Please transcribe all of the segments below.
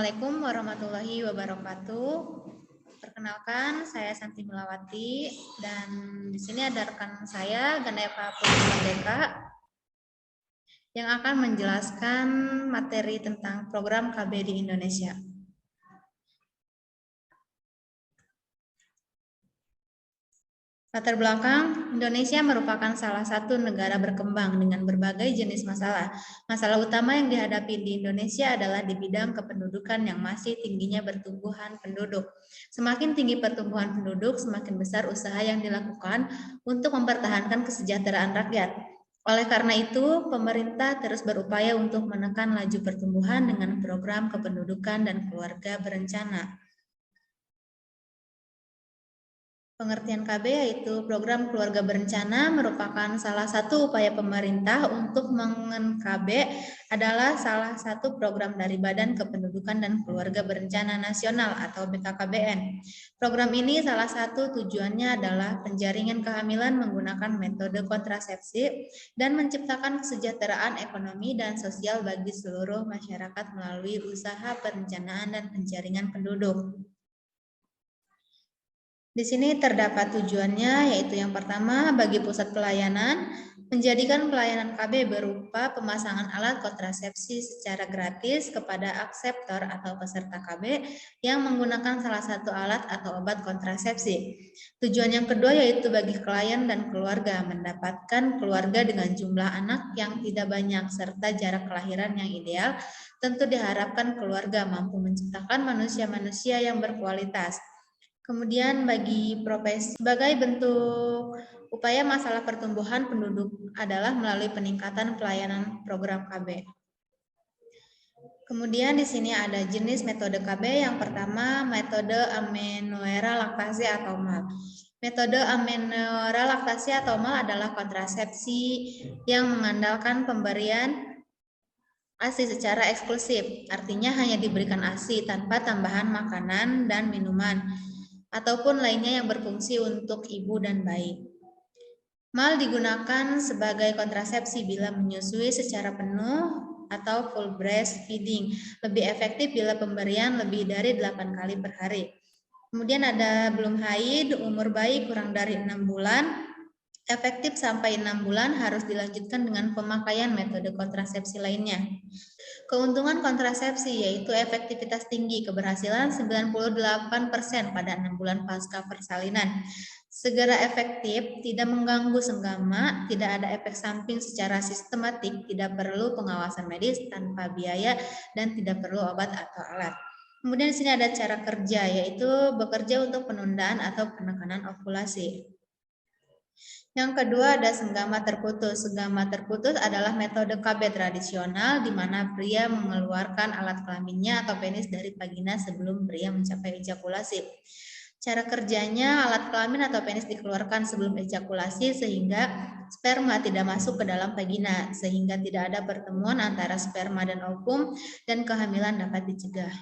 Assalamualaikum warahmatullahi wabarakatuh. Perkenalkan, saya Santi Melawati dan di sini ada rekan saya Ganeva Putri Merdeka yang akan menjelaskan materi tentang program KB di Indonesia. Latar belakang, Indonesia merupakan salah satu negara berkembang dengan berbagai jenis masalah. Masalah utama yang dihadapi di Indonesia adalah di bidang kependudukan yang masih tingginya pertumbuhan penduduk. Semakin tinggi pertumbuhan penduduk, semakin besar usaha yang dilakukan untuk mempertahankan kesejahteraan rakyat. Oleh karena itu, pemerintah terus berupaya untuk menekan laju pertumbuhan dengan program kependudukan dan keluarga berencana. Pengertian KB yaitu program keluarga berencana merupakan salah satu upaya pemerintah untuk KB adalah salah satu program dari Badan Kependudukan dan Keluarga Berencana Nasional atau BKKBN. Program ini salah satu tujuannya adalah penjaringan kehamilan menggunakan metode kontrasepsi dan menciptakan kesejahteraan ekonomi dan sosial bagi seluruh masyarakat melalui usaha perencanaan dan penjaringan penduduk. Di sini terdapat tujuannya, yaitu yang pertama, bagi pusat pelayanan, menjadikan pelayanan KB berupa pemasangan alat kontrasepsi secara gratis kepada akseptor atau peserta KB yang menggunakan salah satu alat atau obat kontrasepsi. Tujuan yang kedua yaitu bagi klien dan keluarga, mendapatkan keluarga dengan jumlah anak yang tidak banyak serta jarak kelahiran yang ideal. Tentu diharapkan keluarga mampu menciptakan manusia-manusia yang berkualitas. Kemudian bagi profesi, sebagai bentuk upaya masalah pertumbuhan penduduk adalah melalui peningkatan pelayanan program KB. Kemudian di sini ada jenis metode KB. Yang pertama, metode amenorrhea laktasi atau MAL. Metode amenorrhea laktasi atau MAL adalah kontrasepsi yang mengandalkan pemberian ASI secara eksklusif, artinya hanya diberikan ASI tanpa tambahan makanan dan minuman ataupun lainnya yang berfungsi untuk ibu dan bayi. MAL digunakan sebagai kontrasepsi bila menyusui secara penuh atau full breastfeeding. Lebih efektif bila pemberian lebih dari 8 kali per hari. Kemudian ada belum haid, umur bayi kurang dari 6 bulan, efektif sampai 6 bulan, harus dilanjutkan dengan pemakaian metode kontrasepsi lainnya. Keuntungan kontrasepsi yaitu efektivitas tinggi, keberhasilan 98% pada 6 bulan pasca persalinan. Segera efektif, tidak mengganggu senggama, tidak ada efek samping secara sistematik, tidak perlu pengawasan medis tanpa biaya, dan tidak perlu obat atau alat. Kemudian di sini ada cara kerja, yaitu bekerja untuk penundaan atau penekanan ovulasi. Yang kedua ada senggama terputus. Senggama terputus adalah metode KB tradisional di mana pria mengeluarkan alat kelaminnya atau penis dari vagina sebelum pria mencapai ejakulasi. Cara kerjanya, alat kelamin atau penis dikeluarkan sebelum ejakulasi sehingga sperma tidak masuk ke dalam vagina, sehingga tidak ada pertemuan antara sperma dan ovum dan kehamilan dapat dicegah.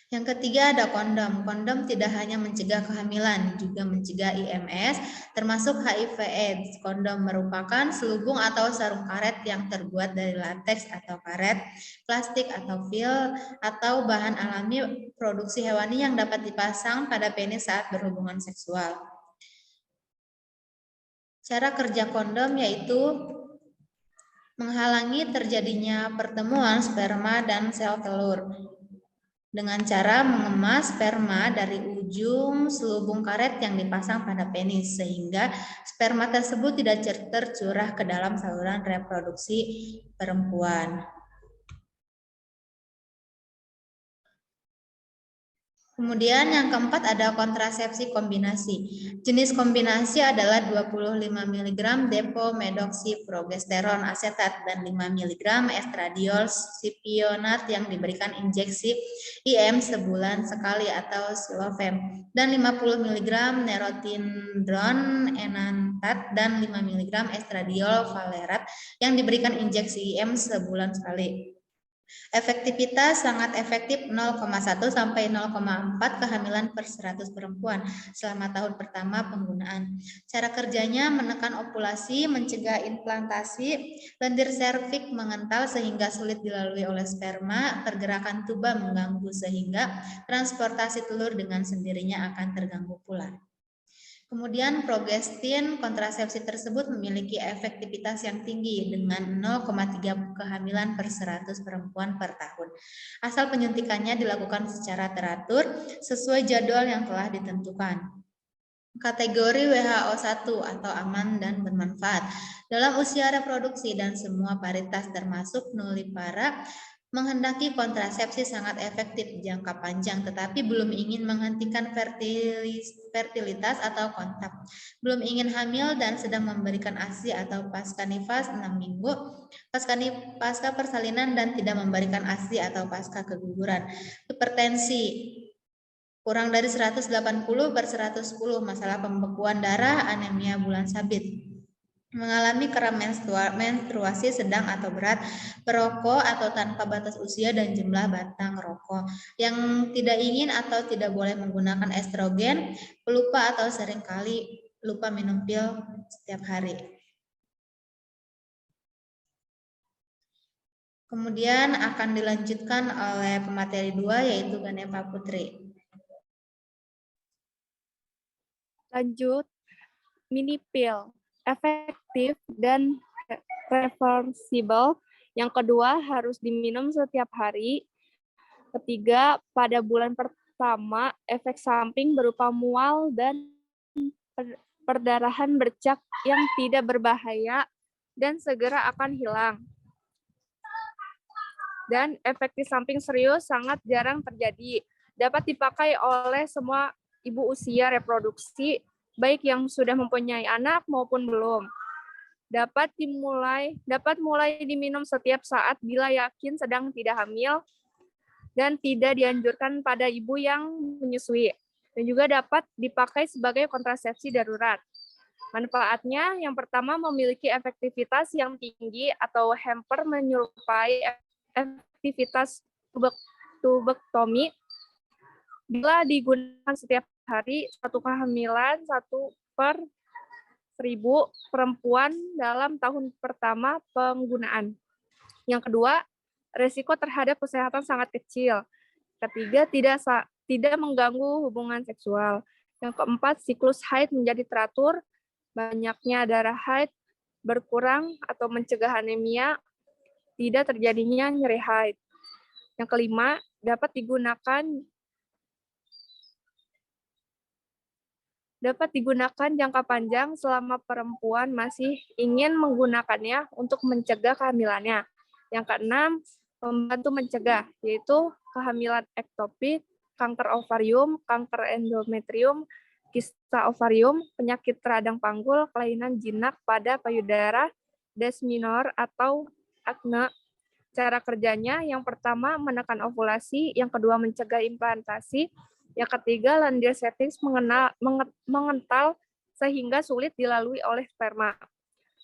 Yang ketiga ada kondom. Kondom tidak hanya mencegah kehamilan, juga mencegah IMS, termasuk HIV/AIDS. Kondom merupakan selubung atau sarung karet yang terbuat dari lateks atau karet, plastik atau fil, atau bahan alami produksi hewani yang dapat dipasang pada penis saat berhubungan seksual. Cara kerja kondom yaitu menghalangi terjadinya pertemuan sperma dan sel telur dengan cara mengemas sperma dari ujung selubung karet yang dipasang pada penis, sehingga sperma tersebut tidak tercurah ke dalam saluran reproduksi perempuan. Kemudian yang keempat ada kontrasepsi kombinasi. Jenis kombinasi adalah 25 mg depo-medoksiprogesteron asetat dan 5 mg estradiol sipionat yang diberikan injeksi IM sebulan sekali atau Silofem, dan 50 mg nerotindron enantat dan 5 mg estradiol valerat yang diberikan injeksi IM sebulan sekali. Efektivitas sangat efektif 0,1 sampai 0,4 kehamilan per 100 perempuan selama tahun pertama penggunaan. Cara kerjanya menekan ovulasi, mencegah implantasi, lendir serviks mengental sehingga sulit dilalui oleh sperma, pergerakan tuba mengganggu sehingga transportasi telur dengan sendirinya akan terganggu pula. Kemudian progestin kontrasepsi tersebut memiliki efektivitas yang tinggi dengan 0,3 kehamilan per 100 perempuan per tahun. Asal penyuntikannya dilakukan secara teratur sesuai jadwal yang telah ditentukan. Kategori WHO 1 atau aman dan bermanfaat. Dalam usia reproduksi dan semua paritas termasuk nullipara, menghendaki kontrasepsi sangat efektif jangka panjang tetapi belum ingin menghentikan fertilitas atau kontak. Belum ingin hamil dan sedang memberikan ASI atau pasca nifas 6 minggu, pasca persalinan dan tidak memberikan ASI atau pasca keguguran. Hipertensi kurang dari 180/110, masalah pembekuan darah, anemia bulan sabit, mengalami kram menstruasi sedang atau berat, perokok atau tanpa batas usia dan jumlah batang rokok, yang tidak ingin atau tidak boleh menggunakan estrogen, pelupa atau seringkali lupa minum pil setiap hari. Kemudian akan dilanjutkan oleh pemateri 2 yaitu Ganepa Putri. Lanjut, mini pill, efektif dan reversible. Yang kedua, harus diminum setiap hari. Ketiga, pada bulan pertama, efek samping berupa mual dan perdarahan bercak yang tidak berbahaya dan segera akan hilang. Dan efek samping serius sangat jarang terjadi. Dapat dipakai oleh semua ibu usia reproduksi, baik yang sudah mempunyai anak maupun belum. Dapat mulai diminum setiap saat bila yakin sedang tidak hamil dan tidak dianjurkan pada ibu yang menyusui. Dan juga dapat dipakai sebagai kontrasepsi darurat. Manfaatnya yang pertama memiliki efektivitas yang tinggi atau hampir menyerupai efektivitas tubektomi bila digunakan setiap hari, satu kehamilan 1/1000 perempuan dalam tahun pertama penggunaan. Yang kedua, resiko terhadap kesehatan sangat kecil. Ketiga, tidak mengganggu hubungan seksual. Yang keempat, siklus haid menjadi teratur, banyaknya darah haid berkurang atau mencegah anemia, tidak terjadinya nyeri haid. Yang kelima, dapat digunakan jangka panjang selama perempuan masih ingin menggunakannya untuk mencegah kehamilannya. Yang keenam, membantu mencegah, yaitu kehamilan ektopik, kanker ovarium, kanker endometrium, kista ovarium, penyakit radang panggul, kelainan jinak pada payudara, des minor atau akne. Cara kerjanya, yang pertama menekan ovulasi, yang kedua mencegah implantasi, yang ketiga lendir serviks mengental sehingga sulit dilalui oleh sperma.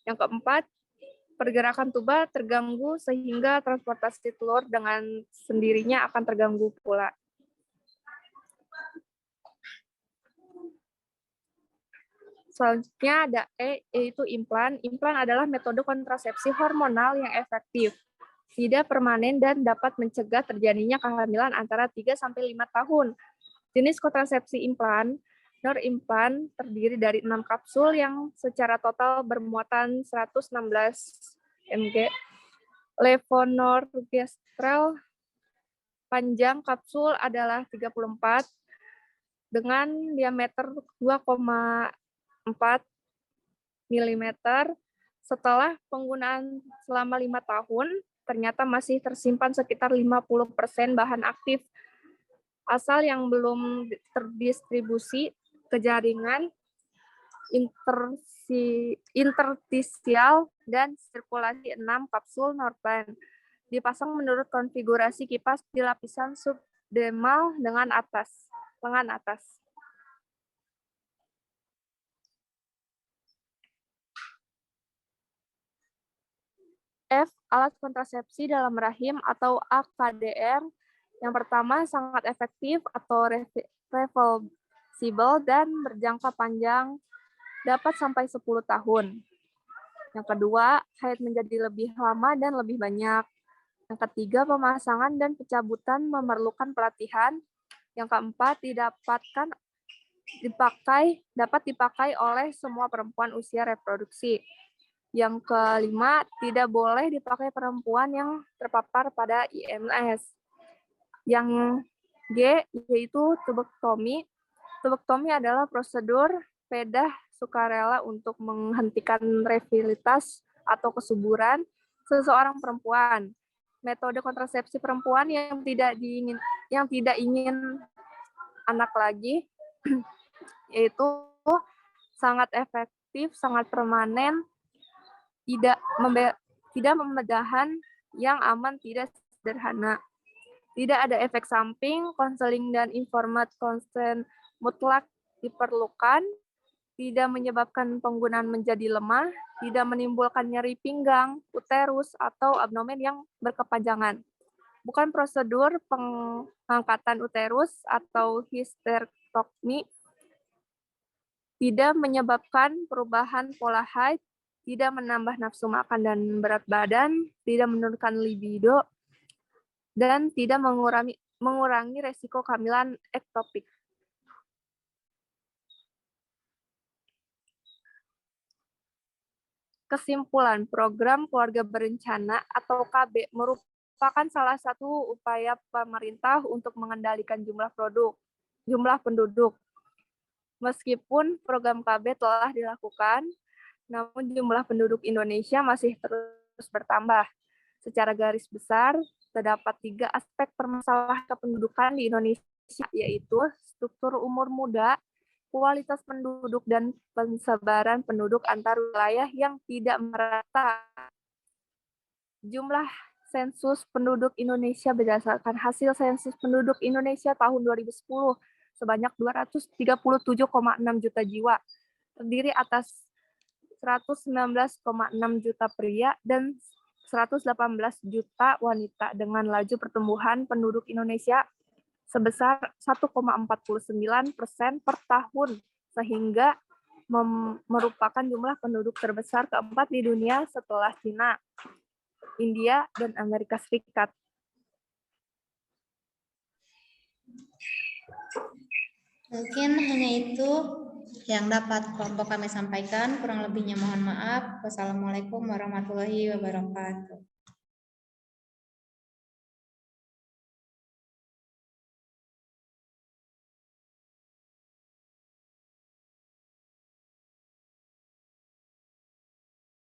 Yang keempat, pergerakan tuba terganggu sehingga transportasi telur dengan sendirinya akan terganggu pula. Selanjutnya ada E, yaitu implan. Implan adalah metode kontrasepsi hormonal yang efektif, tidak permanen dan dapat mencegah terjadinya kehamilan antara 3-5 tahun. Jenis kontrasepsi implan, norimplan terdiri dari 6 kapsul yang secara total bermuatan 116 mg. Levonorgestrel, panjang kapsul adalah 34 dengan diameter 2,4 mm. Setelah penggunaan selama 5 tahun, ternyata masih tersimpan sekitar 50% bahan aktif asal yang belum terdistribusi ke jaringan interstisial dan sirkulasi 6 kapsul Norplan. Dipasang menurut konfigurasi kipas di lapisan subdermal dengan lengan atas. F. Alat kontrasepsi dalam rahim atau AKDR. Yang pertama, sangat efektif atau reversible dan berjangka panjang, dapat sampai 10 tahun. Yang kedua, haid menjadi lebih lama dan lebih banyak. Yang ketiga, pemasangan dan pencabutan memerlukan pelatihan. Yang keempat, dapat dipakai oleh semua perempuan usia reproduksi. Yang kelima, tidak boleh dipakai perempuan yang terpapar pada IMS. Yang G, yaitu tubektomi. Tubektomi adalah prosedur bedah sukarela untuk menghentikan fertilitas atau kesuburan seseorang perempuan. Metode kontrasepsi perempuan yang tidak ingin anak lagi, yaitu sangat efektif, sangat permanen, tidak membedahan, yang aman, tidak sederhana. Tidak ada efek samping, konseling dan informed consent mutlak diperlukan, tidak menyebabkan penggunaan menjadi lemah, tidak menimbulkan nyeri pinggang, uterus, atau abdomen yang berkepanjangan. Bukan prosedur pengangkatan uterus atau histerektomi, tidak menyebabkan perubahan pola haid, tidak menambah nafsu makan dan berat badan, tidak menurunkan libido, dan tidak mengurangi resiko kehamilan ektopik. Kesimpulan, program keluarga berencana atau KB merupakan salah satu upaya pemerintah untuk mengendalikan jumlah penduduk. Meskipun program KB telah dilakukan, namun jumlah penduduk Indonesia masih terus bertambah. Secara garis besar, terdapat 3 aspek permasalahan kependudukan di Indonesia, yaitu struktur umur muda, kualitas penduduk, dan pensebaran penduduk antar wilayah yang tidak merata. Jumlah sensus penduduk Indonesia berdasarkan hasil sensus penduduk Indonesia tahun 2010 sebanyak 237,6 juta jiwa, terdiri atas 119,6 juta pria dan 118 juta wanita, dengan laju pertumbuhan penduduk Indonesia sebesar 1,49% per tahun, sehingga merupakan jumlah penduduk terbesar keempat di dunia setelah Cina, India, dan Amerika Serikat. Mungkin hanya itu yang dapat kelompok kami sampaikan. Kurang lebihnya mohon maaf. Wassalamualaikum warahmatullahi wabarakatuh.